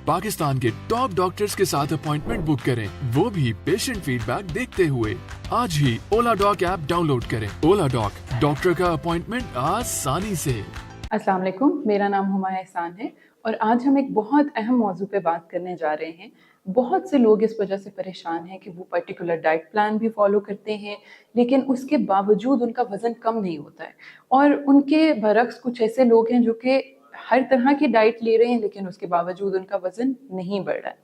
पाकिस्तान के top doctors के साथ अपॉइंटमेंट बुक करें, वो भी पेशेंट फीडबैक देखते हुए। आज ही ओला डॉक ऐप डाउनलोड करें। ओला डॉक, डॉक्टर का अपॉइंटमेंट आसानी से। अस्सलाम वालेकुम, मेरा नाम हुमाया एहसान है और आज हम एक बहुत अहम मौजू पे बात करने जा रहे हैं। बहुत से लोग इस वजह से परेशान हैं कि वो पर्टिकुलर डाइट प्लान भी फॉलो करते हैं, लेकिन उसके बावजूद उनका वज़न कम नहीं होता है। और उनके बरक्स कुछ ऐसे लोग हैं जो कि हर तरह की डाइट ले रहे हैं, लेकिन उसके बावजूद उनका वज़न नहीं बढ़ रहा है।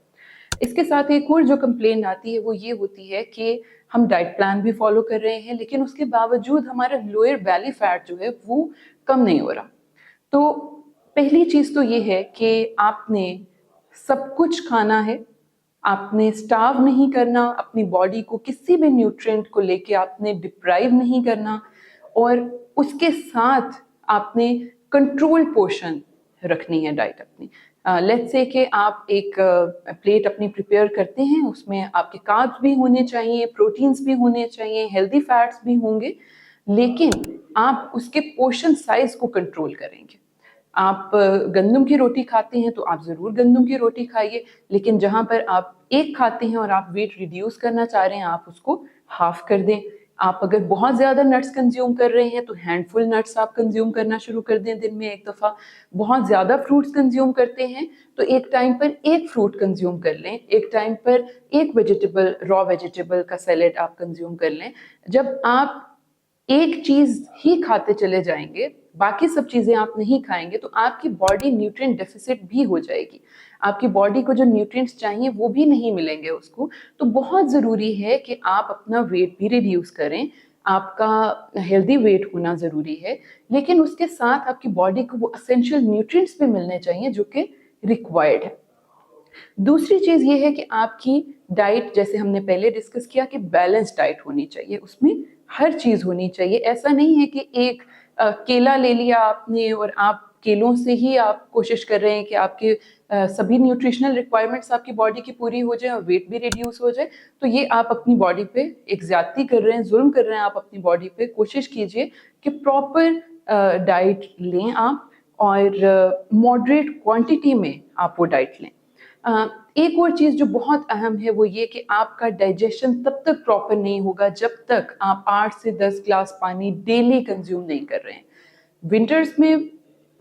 इसके साथ एक और जो कंप्लेन आती है वो ये होती है कि हम डाइट प्लान भी फॉलो कर रहे हैं, लेकिन उसके बावजूद हमारा लोअर बेली फैट जो है वो कम नहीं हो रहा। तो पहली चीज़ तो ये है कि आपने सब कुछ खाना है, आपने स्टार्व नहीं करना, अपनी बॉडी को किसी भी न्यूट्रिएंट को लेके आपने डिप्राइव नहीं करना, और उसके साथ आपने कंट्रोल पोर्शन रखनी है डाइट अपनी। लेट्स से कि आप एक प्लेट अपनी प्रिपेयर करते हैं, उसमें आपके कार्ब्स भी होने चाहिए, प्रोटीन्स भी होने चाहिए, हेल्दी फैट्स भी होंगे, लेकिन आप उसके पोर्शन साइज को कंट्रोल करेंगे। आप गंदम की रोटी खाते हैं तो आप ज़रूर गंदम की रोटी खाइए, लेकिन जहाँ पर आप एक खाते हैं और आप वेट रिड्यूस करना चाह रहे हैं, आप उसको हाफ कर दें। आप अगर बहुत ज़्यादा नट्स कंज्यूम कर रहे हैं तो हैंडफुल नट्स आप कंज्यूम करना शुरू कर दें दिन में एक दफ़ा। बहुत ज़्यादा फ्रूट्स कंज्यूम करते हैं तो एक टाइम पर एक फ्रूट कंज्यूम कर लें, एक टाइम पर एक वेजिटेबल, रॉ वेजिटेबल का सैलेड आप कंज्यूम कर लें। जब आप एक चीज़ ही खाते चले जाएंगे, बाकी सब चीज़ें आप नहीं खाएंगे, तो आपकी बॉडी न्यूट्रिएंट डेफिसिट भी हो जाएगी। आपकी बॉडी को जो न्यूट्रिएंट्स चाहिए वो भी नहीं मिलेंगे उसको। तो बहुत ज़रूरी है कि आप अपना वेट भी रिड्यूस करें, आपका हेल्दी वेट होना ज़रूरी है, लेकिन उसके साथ आपकी बॉडी को वो एसेंशियल न्यूट्रिएंट्स भी मिलने चाहिए जो कि रिक्वायर्ड है। दूसरी चीज़ ये है कि आपकी डाइट, जैसे हमने पहले डिस्कस किया, कि बैलेंस डाइट होनी चाहिए, उसमें हर चीज़ होनी चाहिए। ऐसा नहीं है कि एक केला ले लिया आपने और आप केलों से ही आप कोशिश कर रहे हैं कि आपके सभी न्यूट्रिशनल रिक्वायरमेंट्स आपकी बॉडी की पूरी हो जाए और वेट भी रिड्यूस हो जाए, तो ये आप अपनी बॉडी पे एक ज़्यादती कर रहे हैं, जुल्म कर रहे हैं आप अपनी बॉडी पे। कोशिश कीजिए कि प्रॉपर डाइट लें आप, और मॉडरेट क्वांटिटी में आप वो डाइट लें। एक और चीज़ जो बहुत अहम है वो ये कि आपका डाइजेशन तब तक प्रॉपर नहीं होगा जब तक आप 8 से 10 ग्लास पानी डेली कंज्यूम नहीं कर रहे हैं। विंटर्स में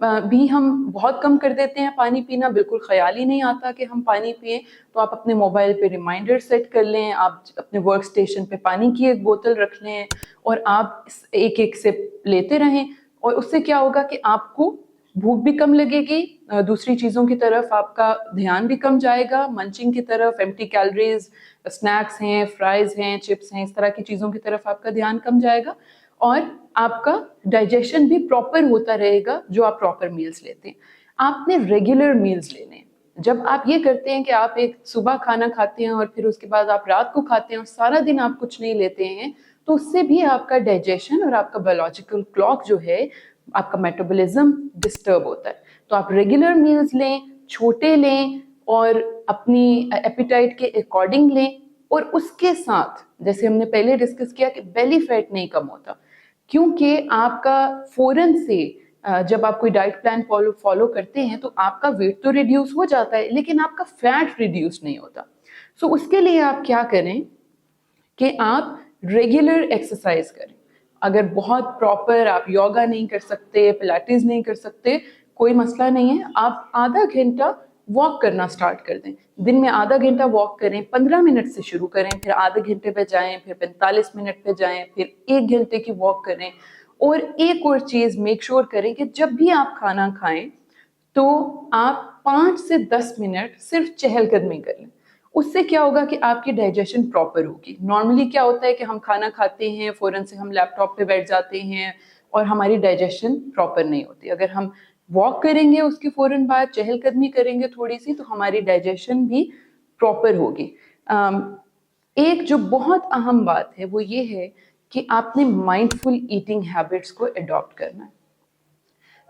भी हम बहुत कम कर देते हैं पानी पीना, बिल्कुल ख्याल ही नहीं आता कि हम पानी पिएं। तो आप अपने मोबाइल पे रिमाइंडर सेट कर लें, आप अपने वर्क स्टेशन पे पानी की एक बोतल रख लें और आप एक एक सिप लेते रहें, और उससे क्या होगा कि आपको भूख भी कम लगेगी, दूसरी चीज़ों की तरफ आपका ध्यान भी कम जाएगा, मंचिंग की तरफ, एम्प्टी कैलोरीज, स्नैक्स हैं, फ्राइज हैं, चिप्स हैं, इस तरह की चीज़ों की तरफ आपका ध्यान कम जाएगा, और आपका डाइजेशन भी प्रॉपर होता रहेगा जो आप प्रॉपर मील्स लेते हैं। आपने रेगुलर मील्स लेने हैं। जब आप ये करते हैं कि आप एक सुबह खाना खाते हैं और फिर उसके बाद आप रात को खाते हैं और सारा दिन आप कुछ नहीं लेते हैं, तो उससे भी आपका डाइजेशन और आपका बायोलॉजिकल क्लॉक जो है, आपका मेटाबॉलिज्म डिस्टर्ब होता है। तो आप रेगुलर मील्स लें, छोटे लें और अपनी एपिटाइट के अकॉर्डिंग लें, और उसके साथ जैसे हमने पहले डिस्कस किया कि बेली फैट नहीं कम होता, क्योंकि आपका फ़ौरन से जब आप कोई डाइट प्लान फॉलो करते हैं तो आपका वेट तो रिड्यूस हो जाता है, लेकिन आपका फैट रिड्यूस नहीं होता। सो उसके लिए आप क्या करें कि आप रेगुलर एक्सरसाइज करें। अगर बहुत प्रॉपर आप योगा नहीं कर सकते, पिलाटेस नहीं कर सकते, कोई मसला नहीं है, आप आधा घंटा वॉक करना स्टार्ट कर दें। दिन में आधा घंटा वॉक करें, 15 मिनट से शुरू करें, फिर आधे घंटे पे जाएं, फिर 45 मिनट पे जाएं, फिर 1 घंटे की वॉक करें। और एक और चीज़ मेक श्योर करें कि जब भी आप खाना खाएं तो आप 5 से 10 मिनट सिर्फ चहलकदमी कर लें। उससे क्या होगा कि आपकी डाइजेशन प्रॉपर होगी। नॉर्मली क्या होता है कि हम खाना खाते हैं, फ़ौरन से हम लैपटॉप पे बैठ जाते हैं और हमारी डाइजेशन प्रॉपर नहीं होती। अगर हम वॉक करेंगे उसके फ़ौरन बाद, चहलकदमी करेंगे थोड़ी सी, तो हमारी डाइजेशन भी प्रॉपर होगी। एक जो बहुत अहम बात है वो ये है कि आपने माइंडफुल ईटिंग हैबिट्स को अडॉप्ट करना है।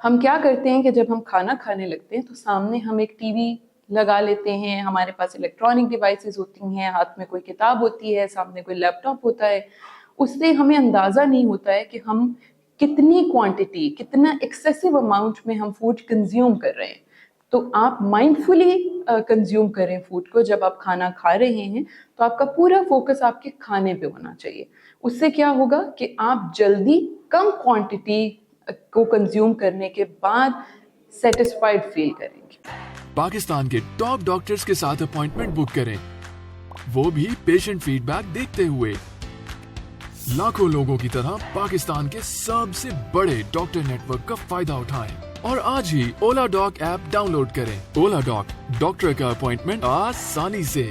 हम क्या करते हैं कि जब हम खाना खाने लगते हैं तो सामने हम एक टीवी लगा लेते हैं, हमारे पास इलेक्ट्रॉनिक डिवाइसेस होती हैं, हाथ में कोई किताब होती है, सामने कोई लैपटॉप होता है। उससे हमें अंदाज़ा नहीं होता है कि हम कितनी क्वांटिटी, कितना एक्सेसिव अमाउंट में हम फूड कंज्यूम कर रहे हैं। तो आप माइंडफुली कंज्यूम करें फूड को, जब आप खाना खा रहे हैं तो आपका पूरा फोकस आपके खाने पे होना चाहिए। उससे क्या होगा कि आप जल्दी कम क्वांटिटी को कंज्यूम करने के बाद सेटिस्फाइड फील करेंगे। पाकिस्तान के टॉप डॉक्टर्स के साथ अपॉइंटमेंट बुक करें, वो भी पेशेंट फीडबैक देखते हुए। लाखों लोगों की तरह पाकिस्तान के सबसे बड़े डॉक्टर नेटवर्क का फायदा उठाएं और आज ही ओला डॉक ऐप डाउनलोड करें। ओला डॉक, डॉक्टर का अपॉइंटमेंट आसानी से।